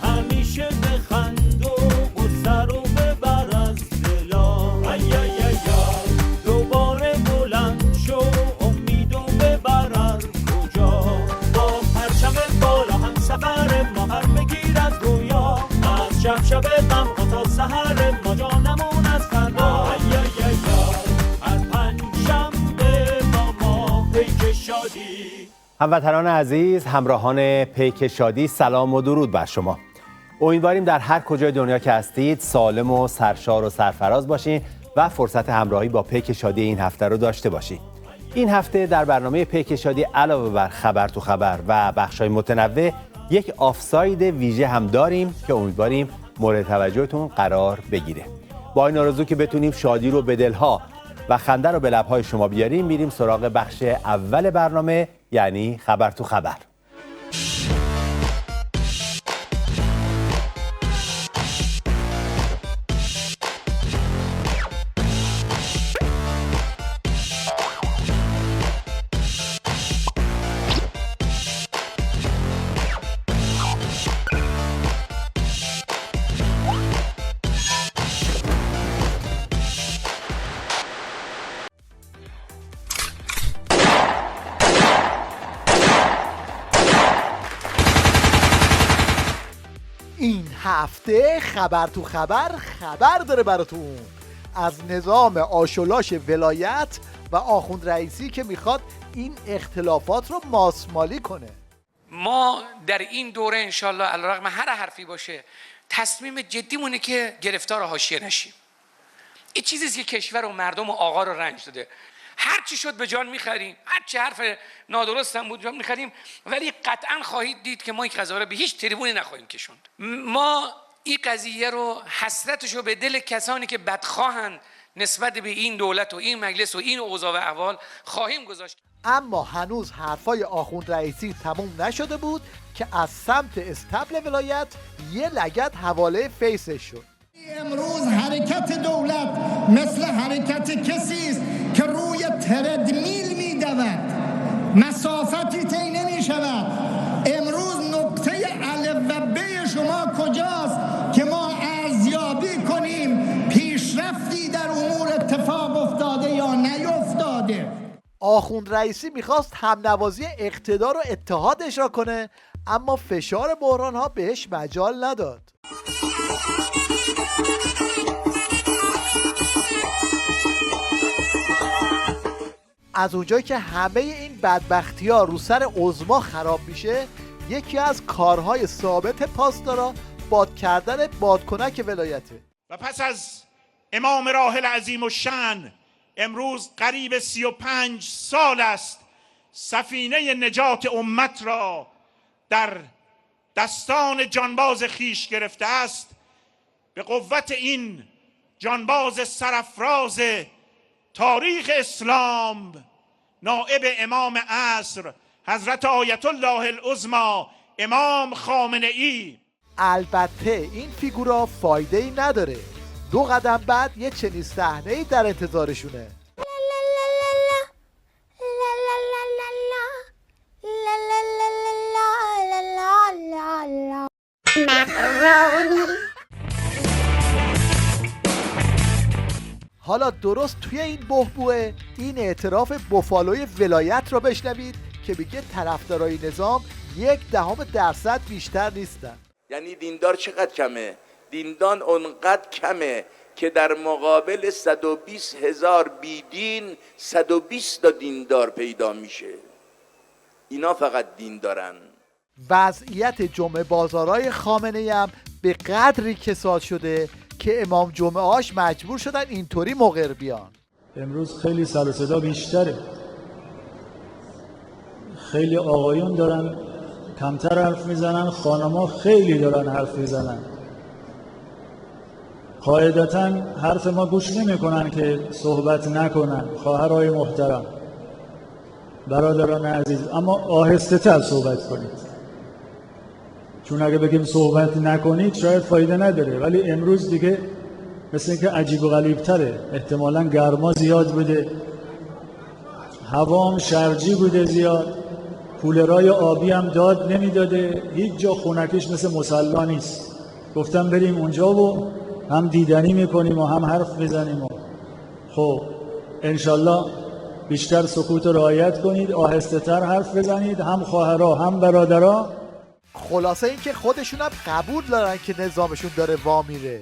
همیشه بخند و سر و ببر از دلا، دوباره بلند شو امید و ببر از کجا، با پرچم بالا هم سفر ما هر بگیر از رویا، از شب غم تا سحر ما جانمون از فردا، هر پنجشنبه با ما پیک شادی. هموطنان عزیز، همراهان پیک شادی، سلام و درود بر شما. امیدواریم در هر کجای دنیا که هستید سالم و سرشار و سرفراز باشین و فرصت همراهی با پیک شادی این هفته رو داشته باشین. این هفته در برنامه پیک شادی علاوه بر خبر تو خبر و بخشای متنوع، یک آفساید ویژه هم داریم که امیدواریم مورد توجهتون قرار بگیره. با این آرزو که بتونیم شادی رو به دلها و خنده رو به لب‌های شما بیاریم، میریم سراغ بخش اول برنامه، یعنی خبر تو خبر. این هفته خبر تو خبر داره براتون از نظام آشولاش ولایت و آخوند رئیسی که میخواد این اختلافات رو ماسمالی کنه. ما در این دوره انشالله علیرغم هر حرفی باشه تصمیم جدیمونه که گرفتار حاشیه نشیم. این چیزیست که کشور و مردم و آقا رو رنج داده. هر چی شد به جان میخریم، هر چی حرف نادرست هم بود جان میخریم، ولی قطعا خواهید دید که ما این قضیه رو به هیچ تریبونی نخواهیم کشوند. ما این قضیه رو حسرتش رو به دل کسانی که بدخواهند نسبت به این دولت و این مجلس و این اوضاع و احوال خواهیم گذاشت. اما هنوز حرفای آخوند رئیسی تموم نشده بود که از سمت استبل ولایت یه لگد حواله فیسش شد. امروز حرکت دولت مثل حرکت کسی است که روی تردمیل می‌دود، مسافتی طی نمی‌شود. امروز نقطه الف و ب شما کجاست که ما ارزیابی کنیم پیشرفتی در امور اتفاق افتاده یا نیفتاده؟ آخوند رئیسی میخواست همنوازی اقتدار و اتحاد اجرا کنه، اما فشار بحران ها بهش مجال نداد. از اونجایی که همه این بدبختی ها رو سر عظما خراب میشه، یکی از کارهای ثابت پاسدارا باد کردن بادکنک ولایته. و پس از امام راحل عظیم الشأن امروز قریب 35 سال است سفینه نجات امت را در دستان جانباز خیش گرفته است. به قوت این جانباز سرافراز تاریخ اسلام، نائب امام عصر حضرت آیت الله العظمی امام خامنه ای. البته این فیگورا فایده ای نداره. 2 قدم بعد یه چنین صحنه‌ای در انتظارشونه. حالا درست توی این بحبوحه این اعتراف بوفالوی ولایت رو بشنوید که میگه طرفدارای نظام 0.1% بیشتر نیستن. یعنی دیندار چقدر کمه؟ دیندان اونقدر کمه که در مقابل 120,000 بیدین 120 تا دیندار پیدا میشه. اینا فقط دین دارن. وضعیت جمعه بازارای خامنه‌ای هم به قدری کساد شده که امام جمعه هاش مجبور شدن اینطوری مقر بیان. امروز خیلی سر و صدا بیشتره، خیلی آقایون دارن کمتر حرف میزنن، خانم‌ها خیلی دارن حرف میزنن. قاعدتاً حرف ما گوش نمی‌کنن که صحبت نکنن. خواهرای محترم، برادران عزیز، اما آهسته تر صحبت کنید، چون اگه بگیم صحبت نکنید شاید فایده نداره، ولی امروز دیگه مثل اینکه عجیب و غریب تره، احتمالاً گرما زیاد بوده، هوام شرجی بوده زیاد، کولرای آبی هم داد نمیداده، هیچ جا خونکش مثل مصلا نیست. گفتم بریم اونجا و هم دیدنی میکنیم و هم حرف بزنیم و خب انشالله بیشتر سکوت رو رعایت کنید، آهسته تر حرف بزنید، هم خواهرها هم برادرها. خلاصه این که خودشون هم قبول دارن که نظامشون داره وا میره.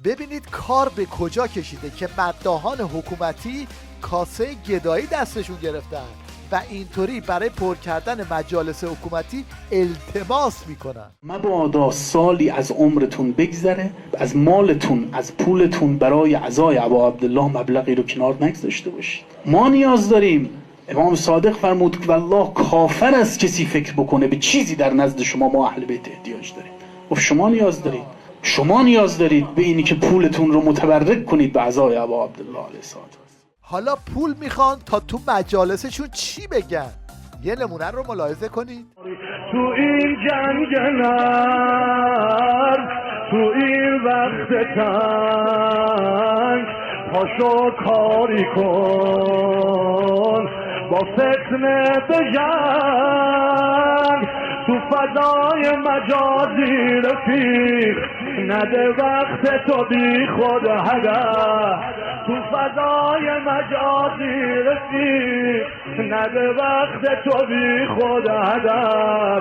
ببینید کار به کجا کشیده که مداحان حکومتی کاسه گدایی دستشون گرفتن و اینطوری برای پر کردن مجالس حکومتی التماس میکنن. مبادا سالی از عمرتون بگذره، از مالتون از پولتون برای عزای ابا عبدالله مبلغی رو کنار نگذاشته باشید. ما نیاز داریم، امام صادق فرمود که والله کافر است کسی فکر بکنه به چیزی در نزد شما ما اهل بیت احتیاج داریم. گفت شما نیاز دارید به اینی که پولتون رو متبرک کنید به عزای ابا عبدالله علیه السلام. حالا پول میخوان تا تو مجالسشون چی بگن؟ یه نمونه رو ملاحظه کنید. تو این جنگ نرد، تو این وقت تنگ، پاشو کاری کن با فتنه بجنگ، تو فضای مجازی رفیق نده وقت تو بی خود هدر، تو فضای مجازی رفیق نده وقت تو بی خود هدر،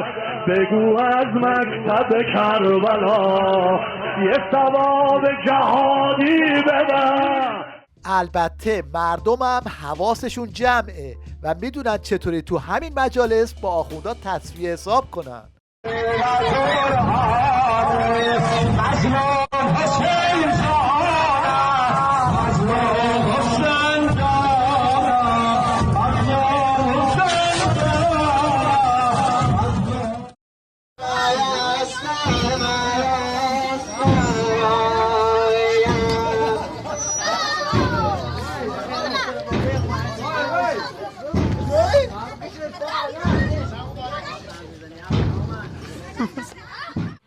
بگو از مکتب کربلا یه ثواب جهادی ببر. البته مردم هم حواسشون جمعه و میدونن چطوری تو همین مجالس با آخوندا تصفیه حساب کنن.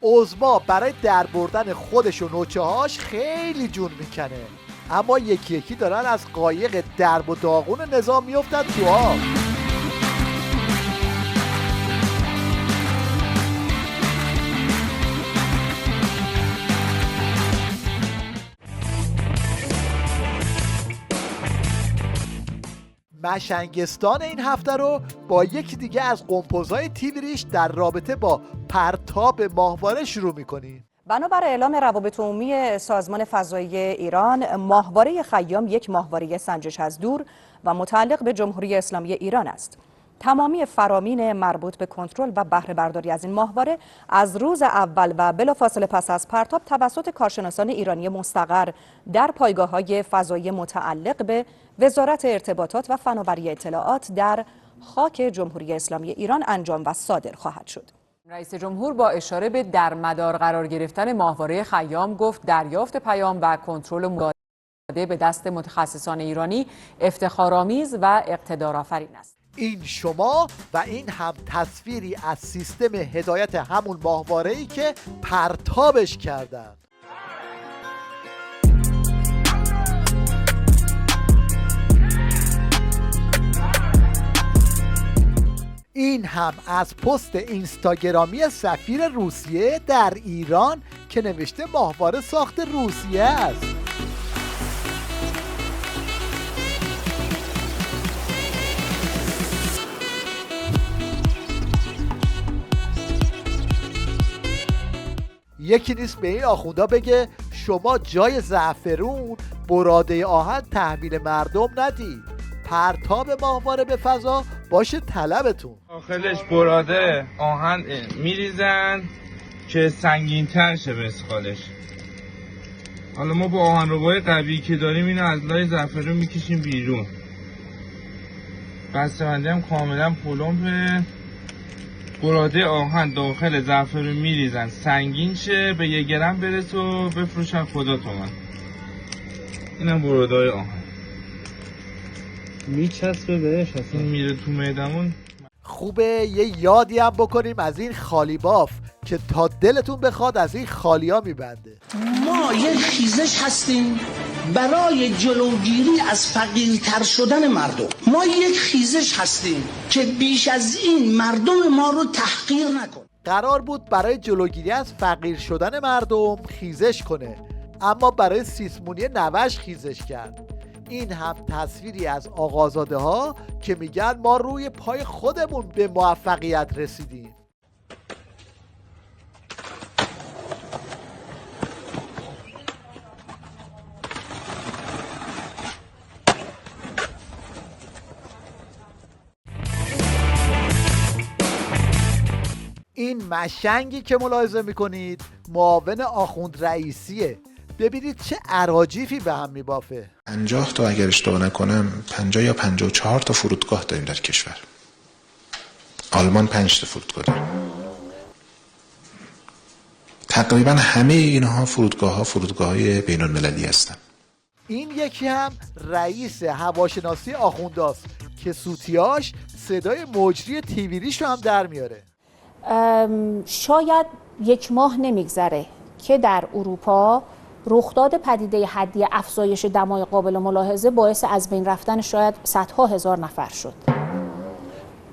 عظما برای در بردن خودش و نوچه‌هاش خیلی جون میکنه، اما یکی یکی دارن از قایق درب و داغون نظام میفتن تو آب. مشنگستان این هفته رو با یکی دیگه از قمپوزهای تیویریش در رابطه با پرتاب ماهواره شروع میکنیم. بنابر اعلام روابط عمومی سازمان فضایی ایران، ماهواره خیام یک ماهواره سنجش از دور و متعلق به جمهوری اسلامی ایران است. تمامی فرامین مربوط به کنترل و بهره برداری از این ماهواره از روز اول و بلافاصله پس از پرتاب توسط کارشناسان ایرانی مستقر در پایگاه‌های فضایی متعلق به وزارت ارتباطات و فناوری اطلاعات در خاک جمهوری اسلامی ایران انجام و صادر خواهد شد. رئیس جمهور با اشاره به در مدار قرار گرفتن ماهواره خیام گفت دریافت پیام و کنترل مداده به دست متخصصان ایرانی افتخارآمیز و اقتدارآفرین است. این شما و این هم تصویری از سیستم هدایت همون ماهواره‌ای که پرتابش کردن. این هم از پست اینستاگرامی سفیر روسیه در ایران که نوشته ماهواره ساخت روسیه است. یکی نیست به این آخوندا بگه شما جای زعفرون براده آهن تحویل مردم ندید، پرتاب ماهواره به فضا باشه طلبتون. داخلش براده آهن میریزن که سنگین‌تر شه مسخالش. حالا ما با آهنربای قوی که داریم اینو از لای زعفرون میکشیم بیرون. بسته‌بندی هم کاملا پلمپه. براده آهن داخل زعفرون میریزن سنگین شه به 1 گرم برسه و بفروشن خدا تومن. اینم براده‌های آهن میچسبه بهش، اصلا میره تو معدمون. خوبه یه یادی هم بکنیم از این خالی باف که تا دلتون بخواد از این خالیا میبنده. ما یک خیزش هستیم برای جلوگیری از فقیرتر شدن مردم. ما یک خیزش هستیم که بیش از این مردم ما رو تحقیر نکنه. قرار بود برای جلوگیری از فقیر شدن مردم خیزش کنه، اما برای سیسمونی نوش خیزش کرد. این هم تصویری از آقازاده ها که میگن ما روی پای خودمون به موفقیت رسیدیم. این مشنگی که ملاحظه میکنید معاون آخوند رئیسیه. ببینید چه اراجیفی به هم میبافه. 50 تا اگر اشتباه نکنم 50 یا 54 تا فرودگاه داریم در کشور. آلمان 5 تا فرودگاه داره. تقریبا همه اینها فرودگاه‌های بین‌المللی هستن. این یکی هم رئیس هواشناسی آخونداست که صوتیاش صدای مجری تیویریش رو هم در میاره. شاید یک ماه نمیگذره که در اروپا رخداد پدیده حدی افزایش دمای قابل ملاحظه باعث از بین رفتن شاید صدها هزار نفر شد.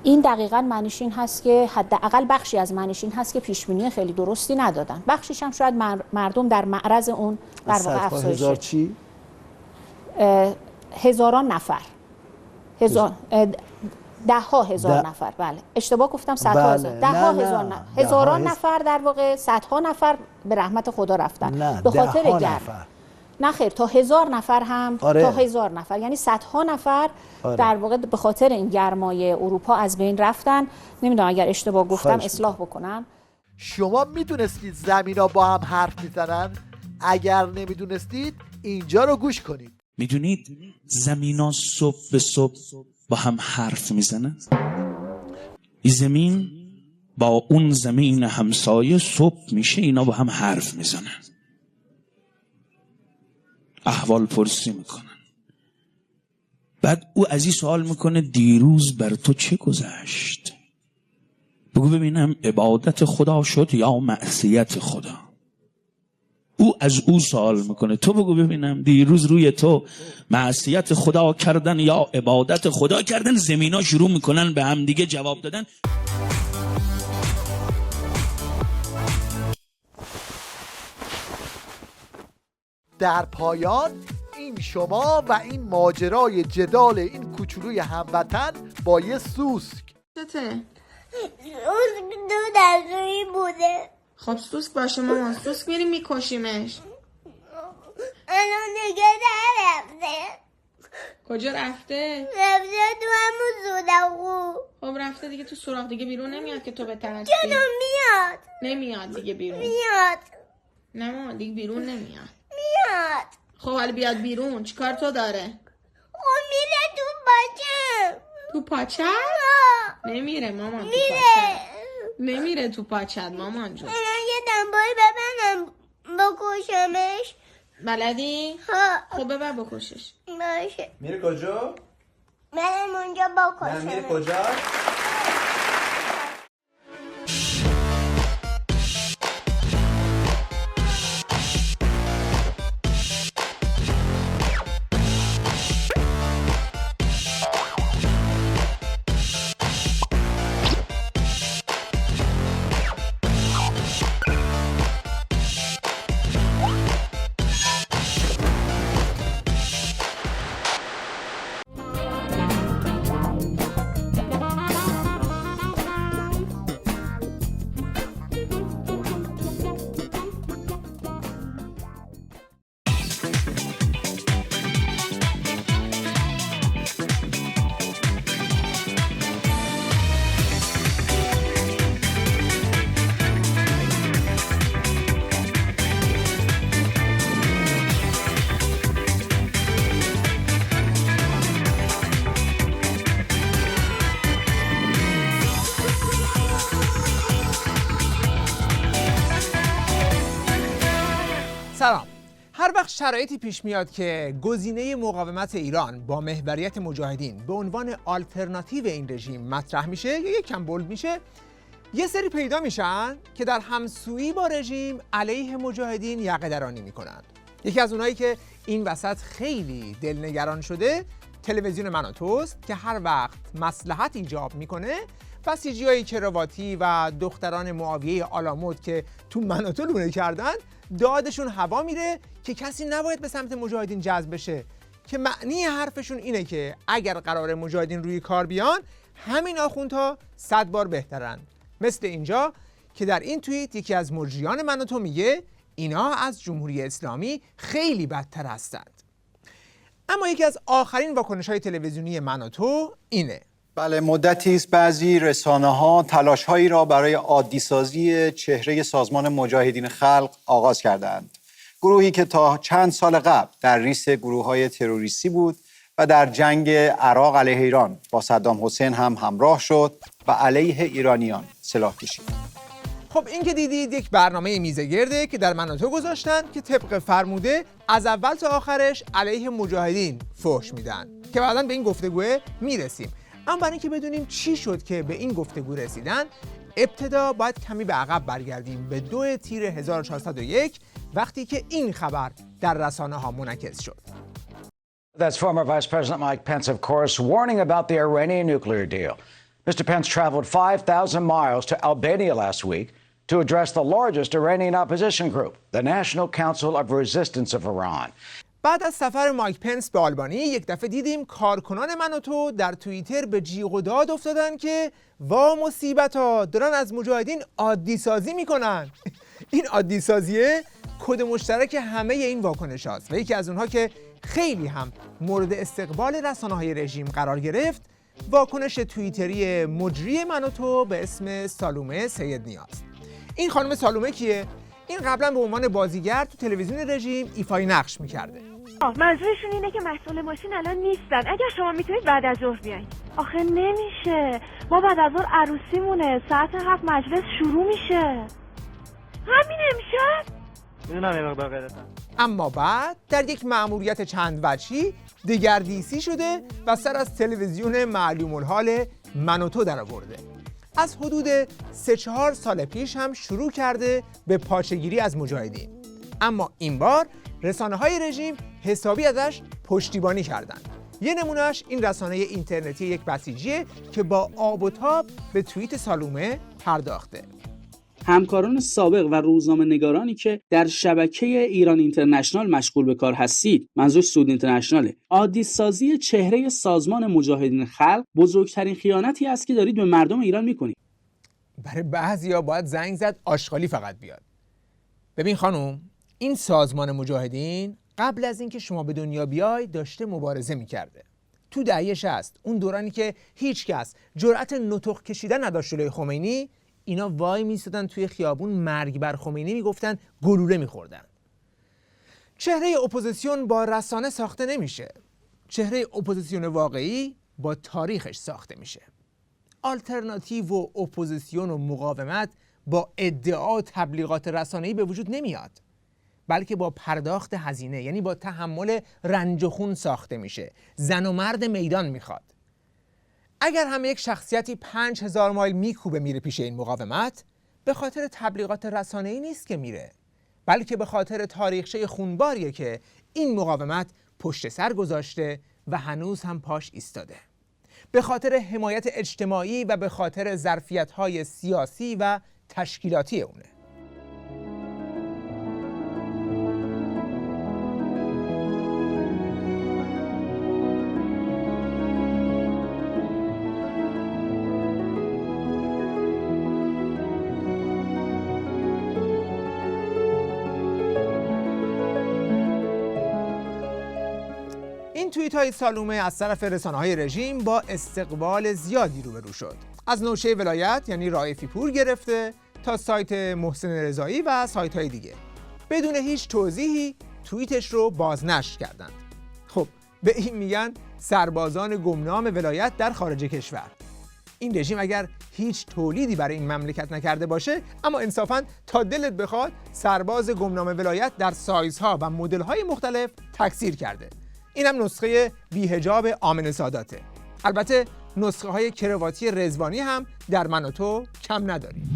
این دقیقاً معنیش این هست که حداقل بخشی از معنیش این هست که پیشبینی خیلی درستی ندادن. بخشیش هم شاید مردم در معرض اون در واقع افزایش هزار چی؟ هزاران نفر. ده ها هزار نفر. بله اشتباه گفتم، صدها هزار. ده ها هزار نفر. هزاران نفر در واقع، صدها نفر به رحمت خدا رفتن به خاطر گرم. نه خیر، تا 1000 نفر هم تا 1000 نفر، یعنی صدها نفر در واقع به خاطر این گرمای اروپا از بین رفتن. نمیدونم اگر اشتباه گفتم اصلاح بکنم. شما میدونستید زمینا با هم حرف میزنن؟ اگر نمیدونستید اینجا رو گوش کنید. میدونید زمینا صبح به صبح با هم حرف میزنن؟ این زمین با اون زمین همسایه صبح میشه اینا با هم حرف میزنن، احوال پرسی میکنن. بعد او از این سوال میکنه دیروز بر تو چه گذشت؟ بگو ببینم عبادت خدا شد یا معصیت خدا؟ او از او سوال میکنه تو بگو ببینم دیروز روی تو معصیت خدا کردن یا عبادت خدا کردن؟ زمینا شروع میکنن به هم دیگه جواب دادن. در پایان این شما و این ماجرای جدال این کوچولوی هموطن با یه سوسک. چته؟ دو دستوری بوده. خب سوسک باشه مامان، سوسک میریم میکشیمش. الان دیگه رفته. کجا رفته؟ رفته تو همون سوراخو. خب رفته دیگه تو سوراخ، دیگه بیرون نمیاد که تو بترسی. چرا میاد؟ نمیاد دیگه بیرون. میاد. نه مامان دیگه بیرون نمیاد. میاد. خب حالا بیاد بیرون چیکار تو داره؟ خب میره تو پاچه. تو پاچه؟ نمیره مامان تو میره. پاچه. نمیره تو پاچت مامان جون. الان یه دنبایی ببنم بکشمش. بلدی؟ ها. خب ببر بکشش. باشه. میره کجا؟ منم اونجا بکشمش. نه میره کجا؟ سلام. هر وقت شرایطی پیش میاد که گزینه مقاومت ایران با محوریت مجاهدین به عنوان آلترناتیو این رژیم مطرح میشه یا یک کم بولد میشه، یه سری پیدا میشن که در همسویی با رژیم علیه مجاهدین یقه‌درانی میکنن. یکی از اونایی که این وسط خیلی دلنگران شده تلویزیون منوتوست که هر وقت مصلحت ایجاب میکنه بسیجیای کرواتی و دختران معاویه آلامود که تو منوتو لونه کردن دادشون هوا میره که کسی نباید به سمت مجاهدین جذب بشه، که معنی حرفشون اینه که اگر قرار مجاهدین روی کار بیان همین آخوندها 100 بار بهترن. مثل اینجا که در این توییت یکی از مجریان منوتو میگه اینا از جمهوری اسلامی خیلی بدتر هستند. اما یکی از آخرین واکنش‌های تلویزیونی منوتو اینه: بله، مدتی است بعضی رسانه‌ها تلاش‌هایی را برای عادی‌سازی چهره سازمان مجاهدین خلق آغاز کردند. گروهی که تا چند سال قبل در ریس گروه‌های تروریستی بود و در جنگ عراق علیه ایران با صدام حسین هم همراه شد و علیه ایرانیان سلاح کشید. خب این که دیدید یک برنامه میزه گرده که در منوتو گذاشتن که طبق فرموده از اول تا آخرش علیه مجاهدین فحش میدن که بعداً به این گفتگوه میرسیم. اما برای اینکه بدونیم چی شد که به این گفتگو رسیدن، ابتدا باید کمی به عقب برگردیم به 2 تیر 1401 وقتی که این خبر در رسانه ها منعکس شد. That's former Vice President Mike Pence, of course, warning about the Iranian nuclear deal. Mr. Pence traveled 5,000 miles to Albania last week to address the largest Iranian opposition group, the National Council of Resistance of Iran. بعد از سفر مایک پنس به آلبانی یک دفعه دیدیم کارکنان منوتو در توییتر به جیغ و داد افتادن که وا مصیبتا دارن از مجاهدین عادی سازی میکنن. این عادی سازیه کد مشترک همه این واکنش هاست و یکی از اونها که خیلی هم مورد استقبال رسانه‌های رژیم قرار گرفت واکنش توییتری مجری منوتو به اسم سالومه سید نیاز. این خانم سالومه کیه؟ این قبلا به عنوان بازیگر تو تلویزیون رژیم ایفای نقش میکرده. منظورشون اینه که مسئول ماشین الان نیستن. اگر شما میتونید بعد از ظهر بیاین. آخه نمیشه. ما بعد از ظهر عروسیمونه. ساعت 7 مجلس شروع میشه. همین امشب؟ میدونم یه مقدار غیرتن. اما بعد در یک مأموریت چند وجهی دگردیسی شده و سر از تلویزیون معلوم الحال منوتو در آورده. از حدود 3-4 سال پیش هم شروع کرده به پاچه‌گیری از مجاهدین، اما این بار رسانه‌های رژیم حسابی ازش پشتیبانی کردند. یه نمونهش این رسانه اینترنتی یک بسیجیه که با آب و تاب به توییت سالومه پرداخته. همکاران سابق و روزنامه‌نگارانی که در شبکه ایران اینترنشنال مشغول به کار هستید، منظور سود اینترنشناله، عادی سازی چهره سازمان مجاهدین خلق بزرگترین خیانتی است که دارید به مردم ایران میکنید. برای بعضیا باید زنگ زد آشغالی فقط بیاد. ببین خانم، این سازمان مجاهدین قبل از اینکه شما به دنیا بیای داشته مبارزه میکرده. تو دهه 60 اون دورانی که هیچ کس جرأت نطق کشیدن نداشت جلوی خمینی، اینا وای میستادن توی خیابون مرگ بر خمینی میگفتن، گلوله میخوردن. چهره اپوزیسیون با رسانه ساخته نمیشه. چهره اپوزیسیون واقعی با تاریخش ساخته میشه. آلترناتیو و اپوزیسیون و مقاومت با ادعا تبلیغات رسانه‌ای به وجود نمیاد، بلکه با پرداخت هزینه، یعنی با تحمل رنج و خون ساخته میشه. زن و مرد میدان میخواد. اگر هم یک شخصیتی 5000 مایل میکوبه میره پیش این مقاومت، به خاطر تبلیغات رسانه‌ای نیست که میره، بلکه به خاطر تاریخچه خونباریه که این مقاومت پشت سر گذاشته و هنوز هم پاش ایستاده. به خاطر حمایت اجتماعی و به خاطر ظرفیت‌های سیاسی و تشکیلاتی اونه. این توییت های سالومه از طرف رسانه‌های رژیم با استقبال زیادی روبرو شد. از نوشه ولایت یعنی رائفی پور گرفته تا سایت محسن رضایی و سایت های دیگه بدون هیچ توضیحی توییتش رو بازنشر کردند. خب به این میگن سربازان گمنام ولایت در خارج کشور. این رژیم اگر هیچ تولیدی برای این مملکت نکرده باشه، اما انصافاً تا دلت بخواد سرباز گمنام ولایت در سایزها و مدل‌های مختلف تکثیر کرده. اینم نسخه بی‌حجاب آمنه ساداته. البته نسخه های کرواتی رضوانی هم در من و تو کم نداریم.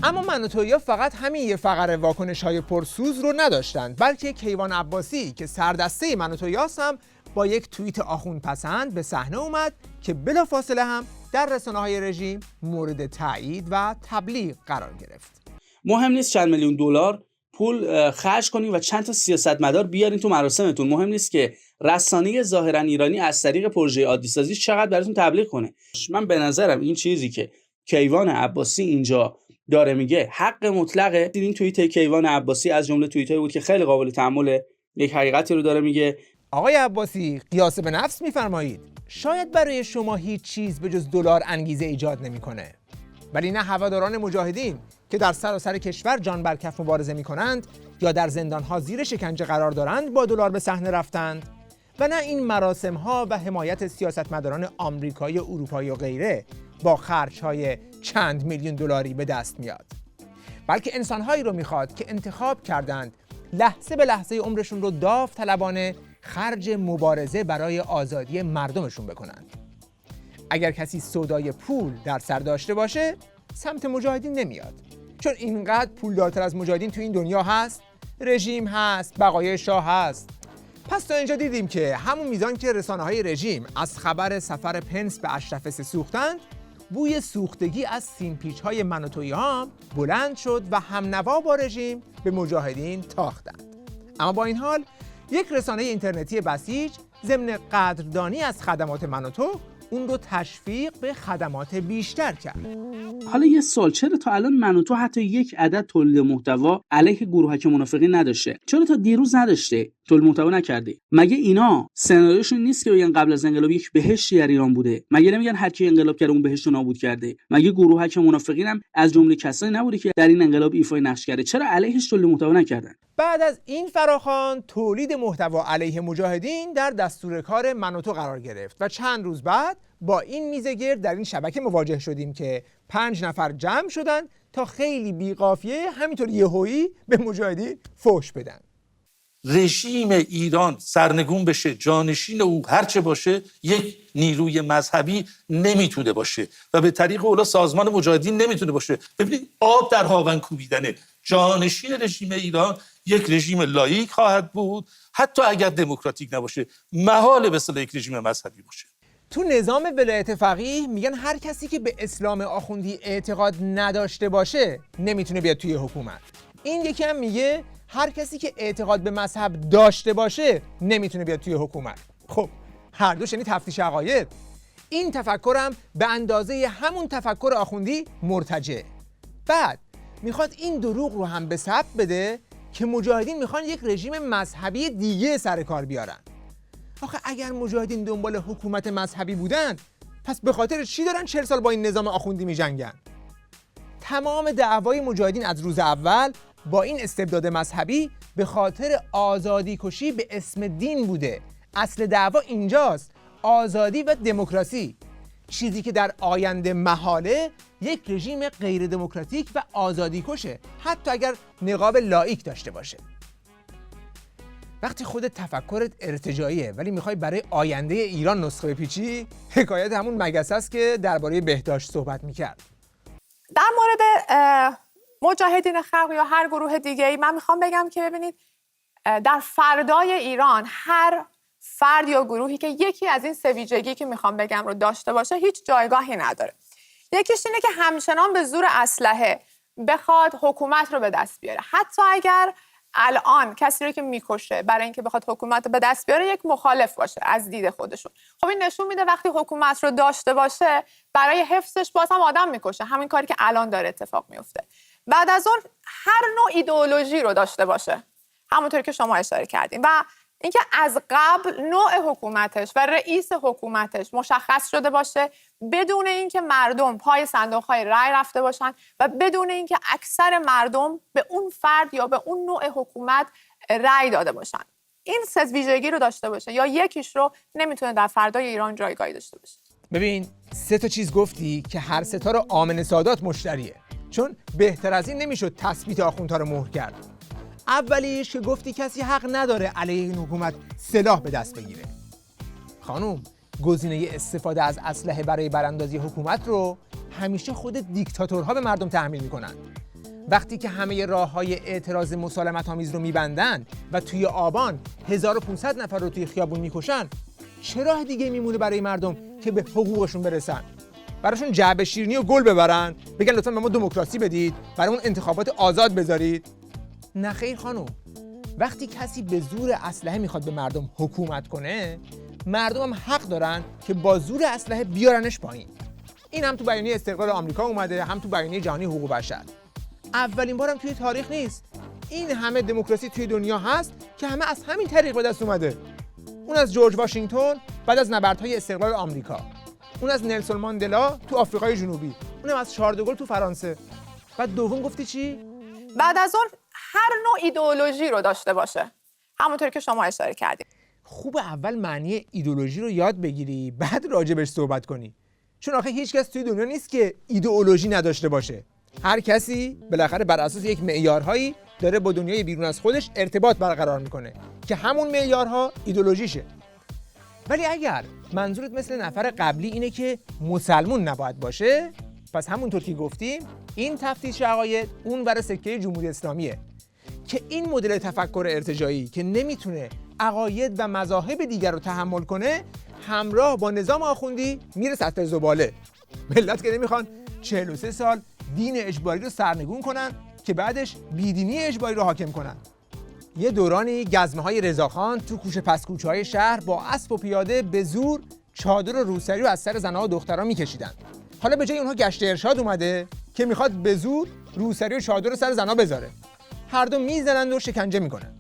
اما من و تویا فقط همین یه فقره واکنش های پرسوز رو نداشتند، بلکه کیوان عباسی که سردسته من و تویاست هم با یک توییت آخوندپسند به صحنه اومد که بلافاصله هم در رسانه‌های رژیم مورد تایید و تبلیغ قرار گرفت. مهم نیست چند میلیون دلار پول خرج کنین و چند تا سیاستمدار بیارین تو مراسمتون. مهم نیست که رسانه ظاهرا ایرانی از طریق پروژه عادی سازی چقدر براتون تبلیغ کنه. من به نظرم این چیزی که کیوان عباسی اینجا داره میگه حق مطلقه. این توییت کیوان عباسی از جمله توییتایی بود که خیلی قابل تأمل یک حقیقتی رو داره میگه. آقای عباسی، قیاس به نفس میفرمایید. شاید برای شما هیچ چیز به جز دلار انگیزه ایجاد نمیکنه، ولی نه هواداران مجاهدین که در سراسر کشور جان بر کف مبارزه میکنند یا در زندانها زیر شکنجه قرار دارند با دلار به صحنه رفتند، و نه این مراسم‌ها و حمایت سیاستمداران آمریکایی، اروپایی و غیره با خرج‌های چند میلیون دلاری به دست میاد، بلکه انسان‌هایی رو میخواد که انتخاب کردند لحظه به لحظه عمرشون رو داوطلبانه خرج مبارزه برای آزادی مردمشون بکنن. اگر کسی سودای پول در سر داشته باشه سمت مجاهدین نمیاد، چون اینقدر پولدارتر از مجاهدین تو این دنیا هست، رژیم هست، بقایای شاه هست. پس تا اینجا دیدیم که همون میزان که رسانه‌های رژیم از خبر سفر پنس به اشرف سوختند، بوی سوختگی از سیمپیچ‌های من و تویی هم بلند شد و همنوا با رژیم به مجاهدین تاختند. اما با این حال یک رسانه اینترنتی بسیج ضمن قدردانی از خدمات من و تو اون رو تشویق به خدمات بیشتر کرد. حالا یه سوال، چرا تا الان من و تو حتی یک عدد تولید محتوا علیه گروهک منافقین نداشته؟ چرا تا دیروز نداشته؟ تولید محتوا نکرده؟ مگه اینا سناریوشون نیست که بگن قبل از انقلاب یک بهشتی در ایران بوده؟ مگه نمیگن هر کی انقلاب کرده اون بهشت رو نابود کرده؟ مگه گروهک منافقین هم از جمله کسایی نبوده که در این انقلاب ایفای نقش کرده؟ چرا علیهش تولید محتوا نکردن؟ بعد از این فراخوان تولید محتوا علیه مجاهدین در دستور کار من و تو قرار گرفت و چند روز بعد با این میزه گرد در این شبکه مواجه شدیم که 5 نفر جمع شدن تا خیلی بی‌قافیه همینطور یهویی به مجاهدین فحش بدن. رژیم ایران سرنگون بشه، جانشین او هرچه باشه، یک نیروی مذهبی نمیتونه باشه و به طریق اولا سازمان مجاهدین نمیتونه باشه. ببینید آب در هاون کوبیدنه. جانشین رژیم ایران یک رژیم لاییک خواهد بود، حتی اگر دموکراتیک نباشه، محال به اصطلاح یک رژیم مذهبی باشه. تو نظام ولایت فقیه میگن هر کسی که به اسلام آخوندی اعتقاد نداشته باشه نمیتونه بیاد توی حکومت. این یکی هم میگه هر کسی که اعتقاد به مذهب داشته باشه نمیتونه بیاد توی حکومت. خب هر دوش یعنی تفتیش عقاید. این تفکرم به اندازه همون تفکر آخوندی مرتجع. بعد میخواد این دروغ رو هم به ثبت بده که مجاهدین میخوان یک رژیم مذهبی دیگه سر کار بیارن. آخه اگر مجاهدین دنبال حکومت مذهبی بودن، پس به خاطر چی دارن 40 سال با این نظام آخوندی میجنگن؟ تمام دعوای مجاهدین از روز اول با این استبداد مذهبی به خاطر آزادی کشی به اسم دین بوده. اصل دعوا اینجاست، آزادی و دموکراسی، چیزی که در آینده محاله یک رژیم غیر دموکراتیک و آزادی کشه، حتی اگر نقاب لاییک داشته باشه. وقتی خودت تفکرت ارتجاعیه ولی میخوای برای آینده ایران نسخه بپیچی، حکایت همون مگس است که درباره بهداشت صحبت میکرد. در مورد مجاهدین خلق یا هر گروه دیگه‌ای من میخوام بگم که ببینید در فردای ایران هر فرد یا گروهی که یکی از این سه ویژگی که میخوام بگم رو داشته باشه هیچ جایگاهی نداره. یکیش اینه که همچنان به زور اسلحه بخواد حکومت رو به دست بیاره، حتی اگر الان کسی رو که میکشه برای اینکه بخواد حکومت رو به دست بیاره یک مخالف باشه از دید خودشون. خب این نشون میده وقتی حکومت رو داشته باشه برای حفظش باز هم آدم میکشه، همین کاری که الان داره اتفاق میفته. بعد از اون هر نوع ایدئولوژی رو داشته باشه، همونطوری که شما اشاره کردین، و اینکه از قبل نوع حکومتش و رئیس حکومتش مشخص شده باشه بدون اینکه مردم پای صندوق‌های رای رفته باشن و بدون اینکه اکثر مردم به اون فرد یا به اون نوع حکومت رای داده باشن. این سه ویژگی رو داشته باشه یا یکیش رو نمیتونه در فردای ایران جایگاهی داشته باشه. ببین 3 تا چیز گفتی که هر 3 تا رو آمن سادات مشتریه، چون بهتر از این نمیشد تثبیت آخوندها رو مهر کرد. اولیش که گفتی کسی حق نداره علیه این حکومت سلاح به دست بگیره. خانوم گزینه استفاده از اسلحه برای براندازی حکومت رو همیشه خود دیکتاتورها به مردم تحمیل میکنن. وقتی که همه راه‌های اعتراض مسالمت‌آمیز رو میبندن و توی آبان 1500 نفر رو توی خیابون میکشن، چه راه دیگه میمونه برای مردم که به حقوقشون برسن؟ براشون جعبه شیرینی و گل ببرن، بگن لطفاً به ما دموکراسی بدید، برامون انتخابات آزاد بذارید؟ نه خیر خانم. وقتی کسی به زور اسلحه میخواد به مردم حکومت کنه، مردم هم حق دارن که با زور اسلحه بیارنش پایین. این هم تو بیانیه استقلال آمریکا اومده، هم تو بیانیه جهانی حقوق بشر. اولین بارم توی تاریخ نیست. این همه دموکراسی توی دنیا هست که همه از همین طریق به دست اومده. اون از جورج واشنگتن بعد از نبردهای استقلال آمریکا، اون از نلسون ماندلا تو آفریقای جنوبی، اونم از شارل دو گل تو فرانسه. بعد دوم گفتی چی؟ بعد از اون هر نوع ایدئولوژی رو داشته باشه، همونطور که شما اشاره کردید. خوب اول معنی ایدئولوژی رو یاد بگیری، بعد راجبش صحبت کنی. چون آخه هیچ کس توی دنیا نیست که ایدئولوژی نداشته باشه. هر کسی بالاخره بر اساس یک معیارهایی داره با دنیای بیرون از خودش ارتباط برقرار میکنه که همون معیارها ایدئولوژیشه. ولی اگر منظورت مثل نفر قبلی اینه که مسلمون نباید باشه، پس همونطور که گفتیم این تفتیش عقاید اون ور سکه جمهوری اسلامیه که این مدل تفکر ارتجاعی که نمیتونه عقاید و مذاهب دیگر رو تحمل کنه، همراه با نظام آخوندی میره سطح زباله. ملت که نمیخوان 43 سال دین اجباری رو سرنگون کنن که بعدش بیدینی اجباری رو حاکم کنن. یه دورانی گزمه‌های رضاخان تو کوچه پس کوچه‌های شهر با اسب و پیاده به زور چادر و روسری رو از سر زن‌ها و دخترها می‌کشیدن. حالا به جای اونها گشت ارشاد اومده که میخواد به زور روسری و چادر رو سر زن‌ها بذاره. هر دو میزنن و شکنجه میکنن.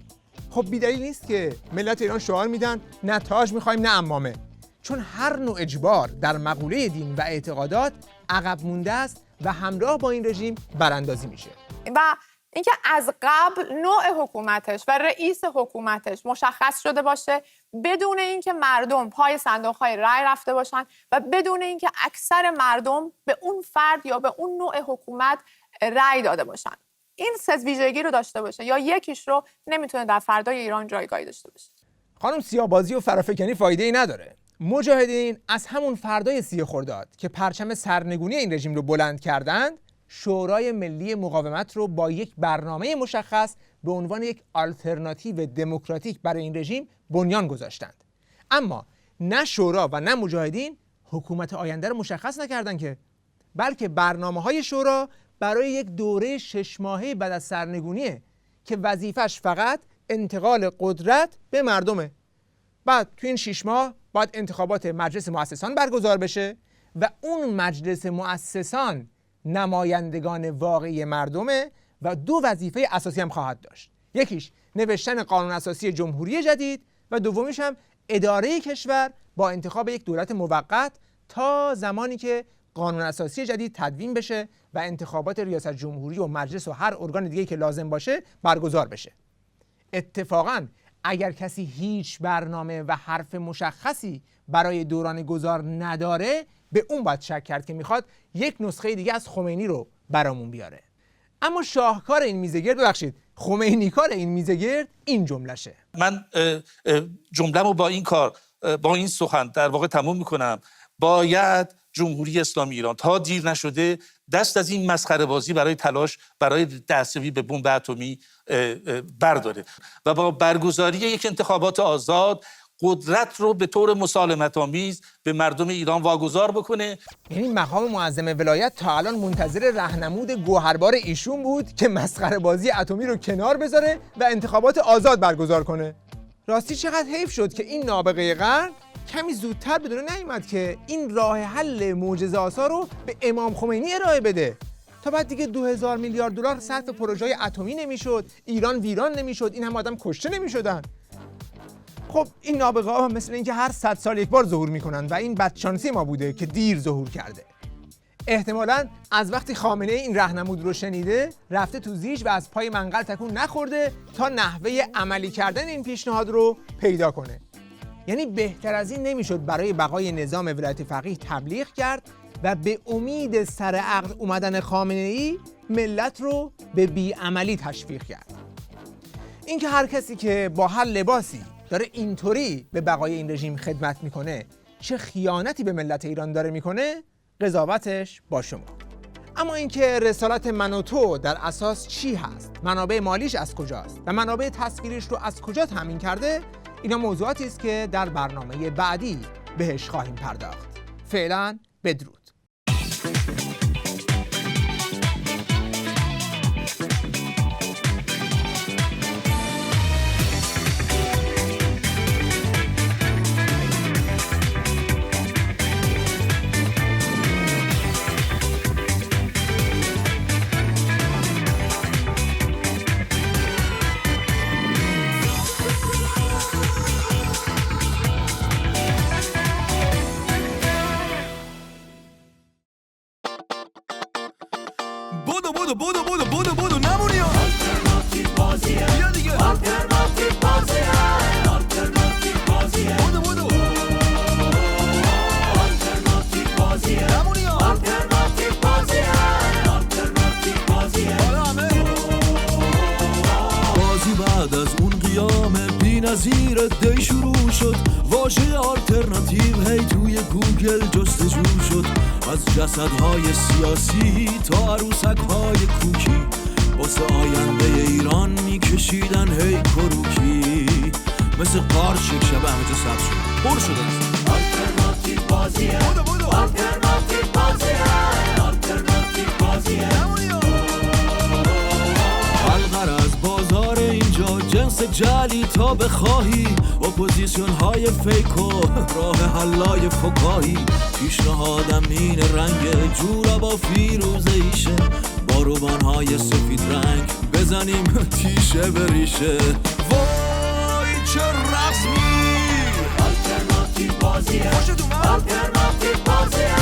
خب بی‌دلیل نیست که ملت ایران شعار میدن نه تاج می‌خوایم نه عمامه. چون هر نوع اجبار در مقوله دین و اعتقادات عقب مونده است و همراه با این رژیم براندازی میشه. و اینکه از قبل نوع حکومتش و رئیس حکومتش مشخص شده باشه، بدون اینکه مردم پای صندوق‌های رای رفته باشن و بدون اینکه اکثر مردم به اون فرد یا به اون نوع حکومت رای داده باشن. این سه ویژگی رو داشته باشه یا یکیش رو، نمیتونه در فردای ایران جایگاهی داشته باشه. خانم سیاه‌بازی و فرافکنی فایده‌ای نداره. مجاهدین از همون فردای 30 خرداد که پرچم سرنگونی این رژیم رو بلند کردند، شورای ملی مقاومت رو با یک برنامه مشخص به عنوان یک آلترناتیو دموکراتیک برای این رژیم بنیان گذاشتند. اما نه شورا و نه مجاهدین حکومت آینده رو مشخص نکردند که، بلکه برنامه‌های شورا برای یک دوره 6 ماهه بعد از سرنگونیه که وظیفش فقط انتقال قدرت به مردمه. بعد تو این 6 ماه باید انتخابات مجلس مؤسسان برگزار بشه و اون مجلس مؤسسان نمایندگان واقعی مردمه و 2 وظیفه اساسی هم خواهد داشت. یکیش نوشتن قانون اساسی جمهوری جدید و دومیش هم اداره کشور با انتخاب یک دولت موقت تا زمانی که قانون اساسی جدید تدوین بشه و انتخابات ریاست جمهوری و مجلس و هر ارگان دیگه که لازم باشه برگزار بشه. اتفاقاً اگر کسی هیچ برنامه و حرف مشخصی برای دوران گذار نداره، به اون باید شک کرد که میخواد یک نسخه دیگه از خمینی رو برامون بیاره. اما شاهکار این میزگرد، ببخشید خمینی کار این میزگرد این جملشه. من جمله‌مو با این کار، با این سخن در واقع تموم میکنم. باید جمهوری اسلامی ایران تا دیر نشده دست از این مسخره بازی برای تلاش برای دستیابی به بمب اتمی برداره و با برگزاری یک انتخابات آزاد قدرت رو به طور مسالمت‌آمیز به مردم ایران واگذار بکنه. یعنی مقام معظم ولایت تا الان منتظر راهنمود گوهربار ایشون بود که مسخره بازی اتمی رو کنار بذاره و انتخابات آزاد برگزار کنه. راستی چقدر حیف شد که این نابغه قرن کمی زودتر بدون نیامد که این راه حل معجزه‌آسا رو به امام خمینی ارائه بده. تا بعد دیگه 2000 میلیارد دلار صرف پروژه‌های اتمی نمیشد، ایران ویران نمیشد، این هم آدم کشته نمیشدن. خب این نابغه ها مثل اینکه هر 100 سال یک بار ظهور میکنن و این بدشانسی ما بوده که دیر ظهور کرده. احتمالاً از وقتی خامنه این راهنمود رو شنیده رفته تو زیج و از پای منقل تکون نخورده تا نحوه عملی کردن این پیشنهاد رو پیدا کنه. یعنی بهتر از این نمیشد برای بقای نظام ولایت فقیه تبلیغ کرد و به امید سر عقد اومدن خامنه‌ای ملت رو به بیعملی تشویق کرد. اینکه هر کسی که با هر لباسی داره اینطوری به بقای این رژیم خدمت میکنه چه خیانتی به ملت ایران داره میکنه، قضاوتش با شما. اما اینکه رسالت من و تو در اساس چی هست، منابع مالیش از کجاست و منابع تصویریش رو از کجا تامین کرده، اینا موضوعاتی است که در برنامه بعدی بهش خواهیم پرداخت. فعلا بدرود. بودو نمونی ها. آلترناتیو بازیه. بیا دیگه. آلترناتیو بازیه. آلترناتیو بازیه. بودو. آلترناتیو بازیه. نمونی ها. آلترناتیو بازیه. آلترناتیو بازیه. حالا همه بازی بعد از اون قیام بی‌نظیر دی شروع شد. واژه آلترناتیو هی توی گوگل جستجو شد. از جسدهای سیاسی تا عروسک‌های کوکی واسه آینده ایران میکشیدن هی کروکی. مثل قارچ یک شبه همه جا سبز شد، پر شده است. آلترناتیو بازیه. بودو. آلترناتیو بازیه. آلترناتیو بازیه. الغرض بازار اینجا جنس جلی تا بخواهی. اپوزیسیون های فیک و راه حلای فکاهی. پیشنهادم این رنگ جورا با فیروزه ایشه. با روبان های سفید رنگ بزنیم تیشه به ریشه. وای چه رسمی. آلترناتیو بازیه. آلترناتیو بازیه.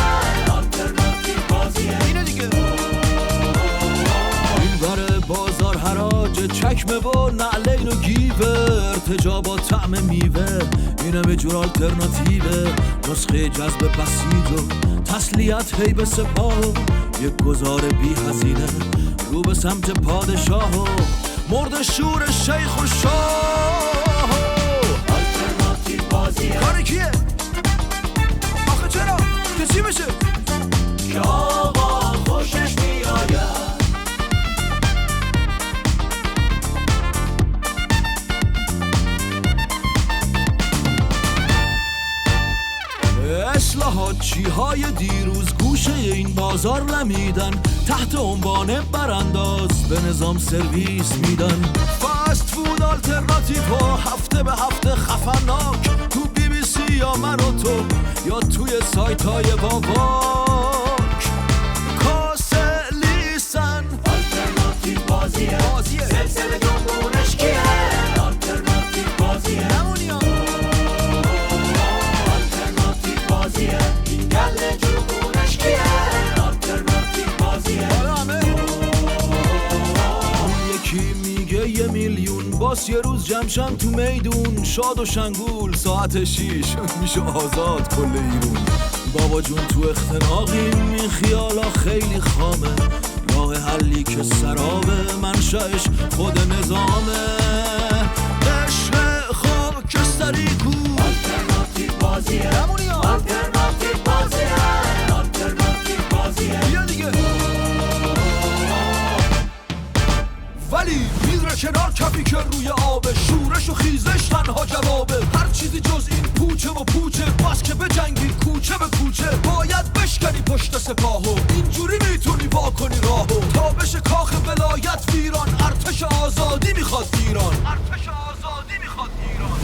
آلترناتیو بازیه. اینه دیگه. این بره بازار حراج چکمه و نعلین و گیوه. ارتجا با طعم میوه. این همه جور آلترناتیوه. نسخه جذب بسیج و تسلیت هی به سپاه. یک گذار بی هزینه رو به سمت پادشاه. مرد شور شیخ و شاه. آلترناتیو بازیه. کار کیه؟ آخه چرا؟ که چی بشه؟ که آقا خوشش میآید. اصلاحات چیهای دیروز گوشه این بازار لمیدن. تحت عنوان برانداز به نظام سرویس میدن. فاست فود آلترناتیو هفته به هفته خفنناک. تو بی بی سی یا من و تو یا توی سایت های واواک. کاسه لیسن. آلترناتیو بازیه. سلسله جنبونش کیه؟ آلترناتیو بازیه. نمونی ها. این گله جوونش کیه؟ آلترناتیو بازیه. اون یکی میگه 1 میلیون باس یه روز جمشن تو میدون. شاد و شنگول ساعت 6 میشه آزاد کل ایرون. بابا جون تو اختناقیم این خیالا خیلی خامه. راه حلی که سرابه منشأش خود نظامه. قشر خاکستری کو. آلترناتیو بازیه. آلترناتیو بازیه. آلترناتیو بازیه. بیا دیگه. ولی میذاره کنار کپی که روی آبه. شورش و خیزش تنها جوابه. هر چیزی جز این پوچه و پوچه. بس که به جنگی کوچه به کوچه. باید بشکنی پشت سپاهو. اینجوری میتونی واکنی راهو. تابش کاخ ولایت ویران. ارتش آزادی میخواد ایران. ارتش آزادی میخواد ایران.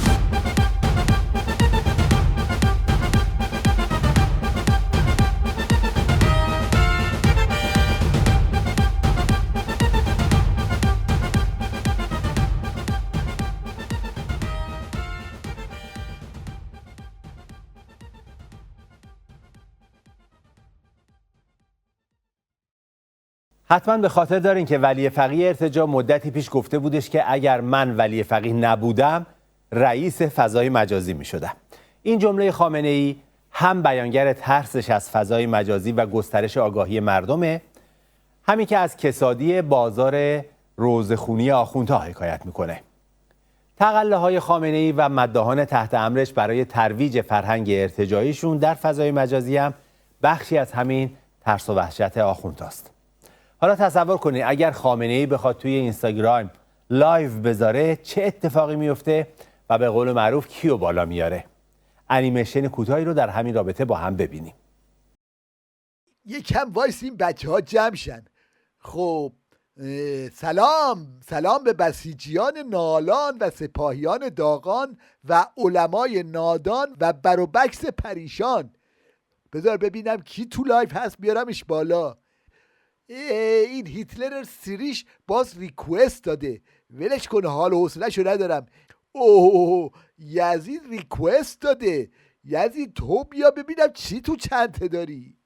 حتما به خاطر دارین که ولی فقیه ارتجاع مدتی پیش گفته بودش که اگر من ولی فقیه نبودم رئیس فضای مجازی می شدم. این جمله خامنه ای هم بیانگر ترسش از فضای مجازی و گسترش آگاهی مردمه، همین که از کسادی بازار روزخونی آخوندها حکایت میکنه. تقله‌های خامنه‌ای و مداحان تحت امرش برای ترویج فرهنگ ارتجاعیشون در فضای مجازی هم بخشی از همین ترس و وحشت آخوندهاست. حالا تصور کنید اگر خامنه‌ای بخواد توی اینستاگرام لایو بذاره چه اتفاقی میفته و به قول معروف کیو بالا میاره. انیمیشن کوتاهی رو در همین رابطه با هم ببینیم. یکم وایسیم بچه ها جمع شن. خب سلام به بسیجیان نالان و سپاهیان داغان و علمای نادان و بروبکس پریشان. بذار ببینم کی تو لایف هست بیارمش بالا. این هیتلر سیریش باز ریکوست داده، ولش کنه، حال و حوصله‌شو ندارم. اوه یزید ریکوست داده. یزید تو بیا ببینم چی تو چنته داری.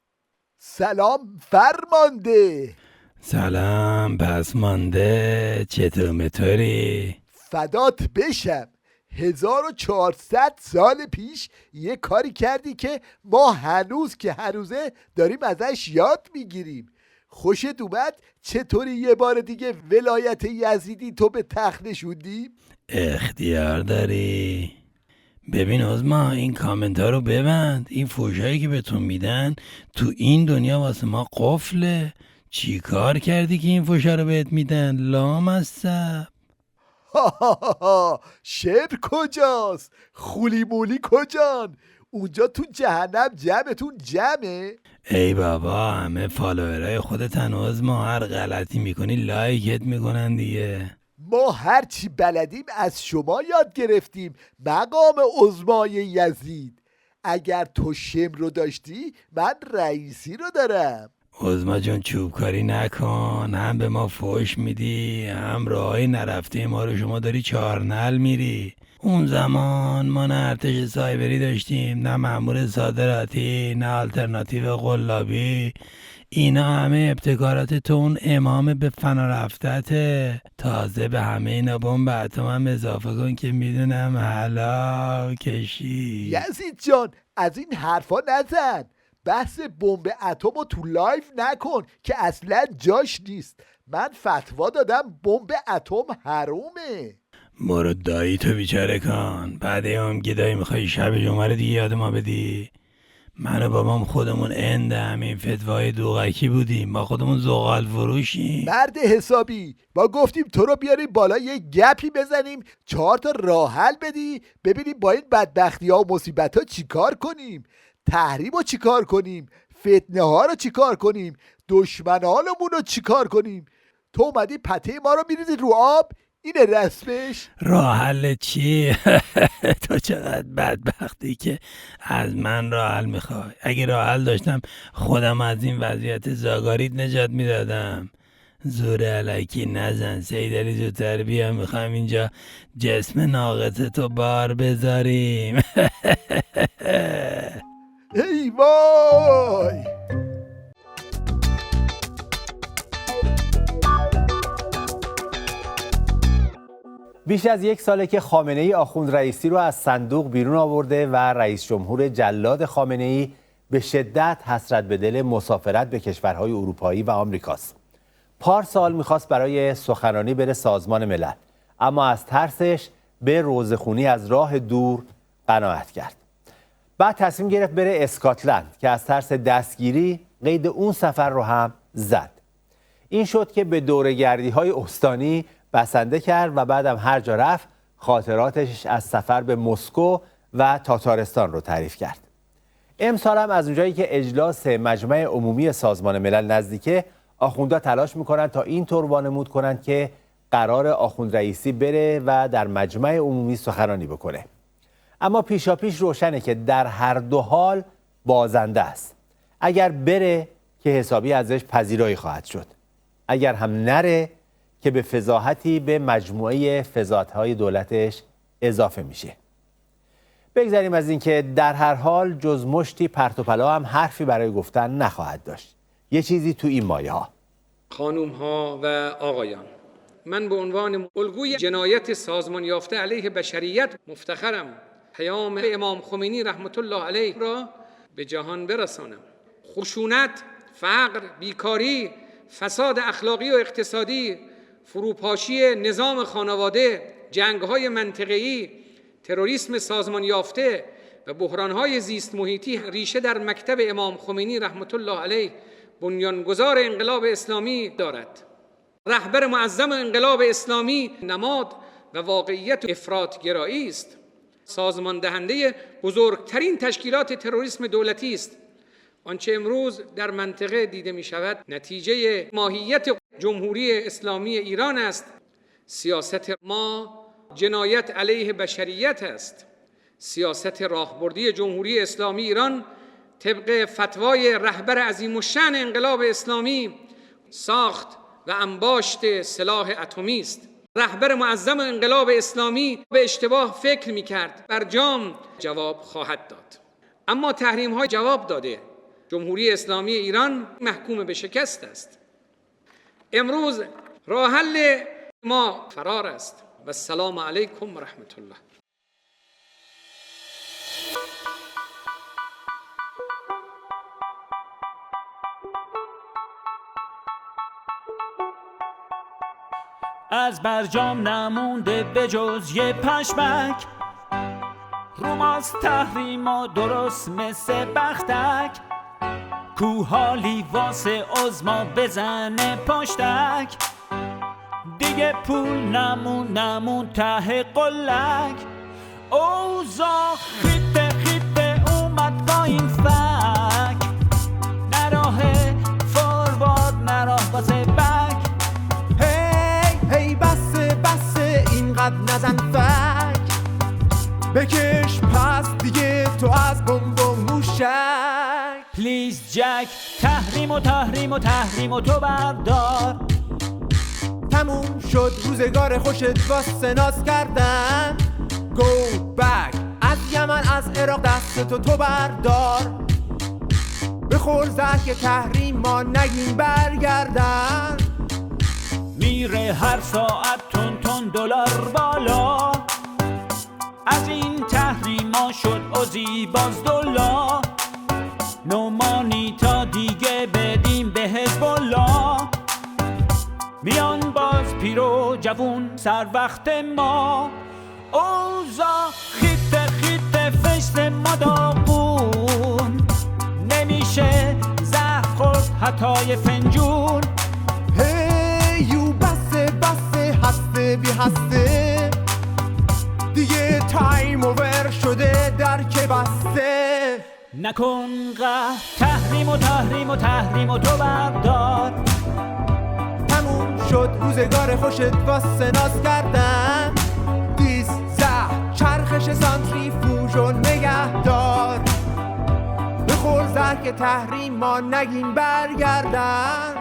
سلام فرمانده. سلام پسمانده، چطور مطوری؟ فدات بشم. 1400 سال پیش یه کاری کردی که ما هنوز که هنوزه داریم ازش یاد میگیریم. خوشت اومد؟ چطوری یه بار دیگه ولایت یزیدی تو به تخت نشوندی؟ اختیار داری. ببین عظما این کامنت ها رو ببند. این فوشایی که بهتون میدن تو این دنیا واسه ما قفله. چی کار کردی که این فوشا رو بهت میدن؟ لامصب. شعر کجاست؟ خولی مولی کجان؟ اونجا تو جهنم جمعتون جمعه؟ ای بابا همه فالوورای خودتن عظما، هر غلطی میکنی لایکت میکنن دیگه. ما هرچی بلدیم از شما یاد گرفتیم مقام عظمای یزید. اگر تو شم رو داشتی من رئیسی رو دارم. عظما جون چوب کاری نکن، هم به ما فوش میدی هم راهی نرفته ما رو شما داری چارنل میری. اون زمان ما نه ارتش سایبری داشتیم، نه مأمور صادراتی، نه آلترناتیو قلابی. اینا همه ابتکارات تو اون امام به فنا رفتته. تازه به همه اینا بمب اتم هم اضافه کن که میدونم حالا کشی. یزید جان از این حرفا نزن. بحث بمب اتم رو تو لایف نکن که اصلا جاش نیست. من فتوا دادم بمب اتم حرومه. برو دایی تو بیچاره کن. بعد هم گدایی میخوای شب جمعه دیگه یاد ما بدی. من و بابام خودمون همین فتوای دوغکی بودیم، با خودمون زغال فروشیم. مرد حسابی ما گفتیم تو رو بیاریم بالا یه گپی بزنیم 4 تا راه حل بدی ببینیم با این بدبختی ها و مصیبت ها چی کار کنیم. تحریم رو چی کار کنیم، فتنه ها رو چی کار کنیم، دشمنانمون رو چی کار کنیم. تو اومدی پته ما رو میریزی رو آب. اینه رسمش؟ راه حل چی؟ تو چقدر بدبختی که از من راه حل میخوای. اگه راه حل داشتم خودم از این وضعیت زاگاریت نجات میدادم. زور علکی نزن سیدلی، زودتر بیا، میخوایم اینجا جسم ناقص تو بار بذاریم. ای وای. بیش از 1 ساله که خامنه‌ای آخوند رئیسی رو از صندوق بیرون آورده و رئیس جمهور جلاد خامنه‌ای به شدت حسرت به دل مسافرت به کشورهای اروپایی و آمریکاست. پارسال میخواست برای سخنرانی بره سازمان ملل، اما از ترسش به روزخونی از راه دور قناعت کرد. بعد تصمیم گرفت بره اسکاتلند که از ترس دستگیری قید اون سفر رو هم زد. این شد که به دوره‌گردی‌های استانی بسنده کرد و بعدم هر جا رفت خاطراتش از سفر به مسکو و تاتارستان رو تعریف کرد. امسال هم از اونجایی که اجلاس مجمع عمومی سازمان ملل نزدیکه، آخوندها تلاش میکنن تا این طور وانمود کنن که قرار آخوند رئیسی بره و در مجمع عمومی سخنرانی بکنه. اما پیشاپیش روشنه که در هر دو حال بازنده است. اگر بره که حسابی ازش پذیرایی خواهد شد، اگر هم نره که به فضاحتی به مجموعه فضاحت‌های دولتش اضافه میشه. بگذاریم از این که در هر حال جز مشتی پرت و پلا هم حرفی برای گفتن نخواهد داشت. یه چیزی تو این مایه ها. خانوم ها و آقایان، من به عنوان الگوی جنایت سازمان یافته علیه بشریت مفتخرم پیام امام خمینی رحمت الله علیه را به جهان برسانم. خشونت، فقر، بیکاری، فساد اخلاقی و اقتصادی، فروپاشی نظام خانواده، جنگ‌های منطقه‌ای، تروریسم سازمان یافته و بحران‌های زیست محیطی ریشه در مکتب امام خمینی رحمت الله علیه بنیانگذار انقلاب اسلامی دارد. رهبر معظم انقلاب اسلامی نماد و واقعیت افراط‌گرایی است. سازمان دهنده بزرگترین تشکیلات تروریسم دولتی است. آنچه امروز در منطقه دیده می شود نتیجه ماهیت جمهوری اسلامی ایران است. سیاست ما جنایت علیه بشریت است. سیاست راهبردی جمهوری اسلامی ایران طبق فتوای رهبر عظیم الشأن انقلاب اسلامی ساخت و انباشت سلاح اتمی است. رهبر معظم انقلاب اسلامی به اشتباه فکر می‌کرد برجام جواب خواهد داد، اما تحریم‌ها جواب داده. جمهوری اسلامی ایران محکوم به شکست است. امروز راه حل ما فرار است. و السلام علیکم و رحمت الله. از برجام نمونده به جز یه پشمک، روماست تحریما درست مثل بختک، کوهالی واسه عظما بزنه پشتک، دیگه پول نمون ته قلک، اوزا خیته خیته اومد با این فک، نراه فوروارد نراه واسه بک، هی بسه اینقدر نزن فک، بکش پس دیگه تو از بمب و موشک. پلیز جک تحریم و تو بردار، تموم شد روزگار خوشت واسه ناز کردن. گو بک از یمن از عراق دستتو تو بردار، بخور زهر تحریم ما نگیم برگردن. میره هر ساعت تون دلار بالا، از این تحریما شد عضی باز دلا، نومانی تا دیگه بدیم به حزب الله، میان باز پیرو جوون سر وقت ما، اوزا خیته فشت ما داغون، نمیشه زهر خورد حتی فنجون. هیو بسه هسته بی هسته، دیگه تایم اوور شده در که بسته. نکن تحریم و تو بردار، تموم شد روزگار خوشت واسه ناز کردن. دیز زهر چرخش سانتریفوژو نگهدار، بخور زهر که تحریم ما نگین برگردن.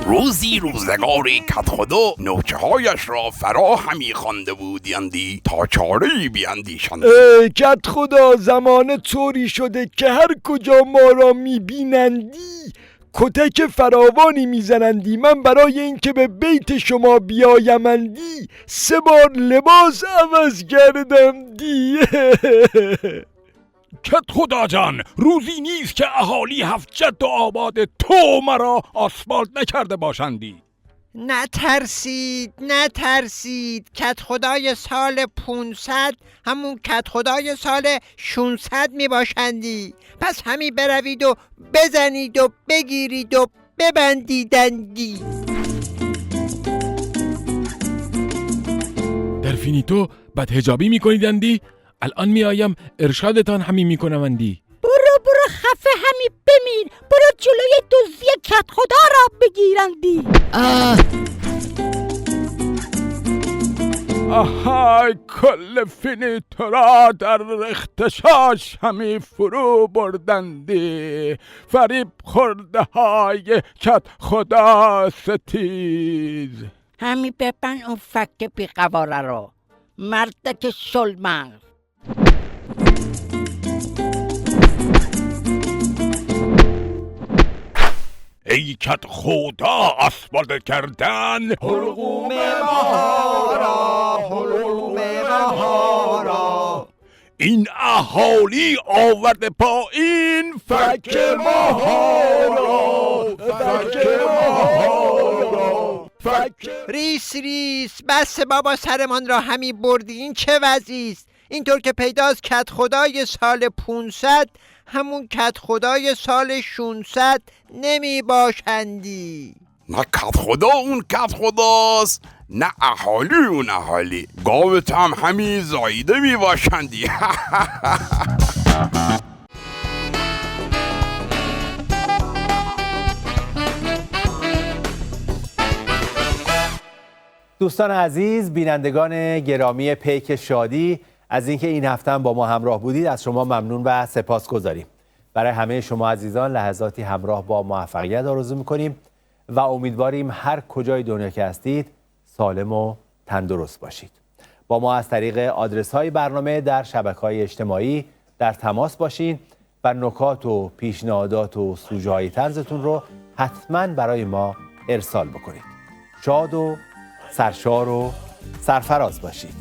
روزی روزگاری کدخدا نوچه هایش را فرا همی خوانده بودیندی تا چاره‌ای بیندیشند. کدخدا زمانه طوری شده که هر کجا ما را میبینندی کتک فراوانی میزنندی. من برای اینکه به بیت شما بیایمندی 3 بار لباس عوض کردم دی. کدخدا جان، روزی نیست که اهالی 7 جد و آباد تو مرا آسفالت نکرده باشندی. نترسید کدخدای سال 500 همون کدخدای سال 600 می باشندی. پس همی بروید و بزنید و بگیرید و ببندیدندی. در فینیتو بدحجابی می کنیدندی؟ الان می آیم ارشادتان همی می کنمندی. برو خفه همی بمیر. برو جلوی دزدی کدخدا را بگیرندی. آهای کل فینیتو را در اختشاش همی فرو بردندی. فریب خورده های کدخدا ستیز. همی ببن اون فک بیقواره رو، مردک شلمغز. ای کت خدا آسفالت کردن حلقوم بهارا، حلقوم بهارا. این اهالی آورده پایین فک ماهارا، فک ماهارا، فک. ریس ریس، بس بابا سرمان را همی بردی. این چه وضعیست؟ اینطور که پیداست کت خدای سال 500 همون کت خدای سال 600 نمی باشندی. نه کت خدا اون کت خداست، نه اهالی اون اهالی. گاوت هم همین زایده می باشندی. دوستان عزیز، بینندگان گرامی پیک شادی، از اینکه این هفته هم با ما همراه بودید از شما ممنون و سپاسگزاریم. برای همه شما عزیزان لحظاتی همراه با موفقیت آرزو می‌کنیم و امیدواریم هر کجای دنیا که هستید سالم و تندرست باشید. با ما از طریق آدرس‌های برنامه در شبکه‌های اجتماعی در تماس باشین و نکات و پیشنهادات و سوژه‌های طنزتون رو حتماً برای ما ارسال بکنید. شاد و سرشار و سرفراز باشید.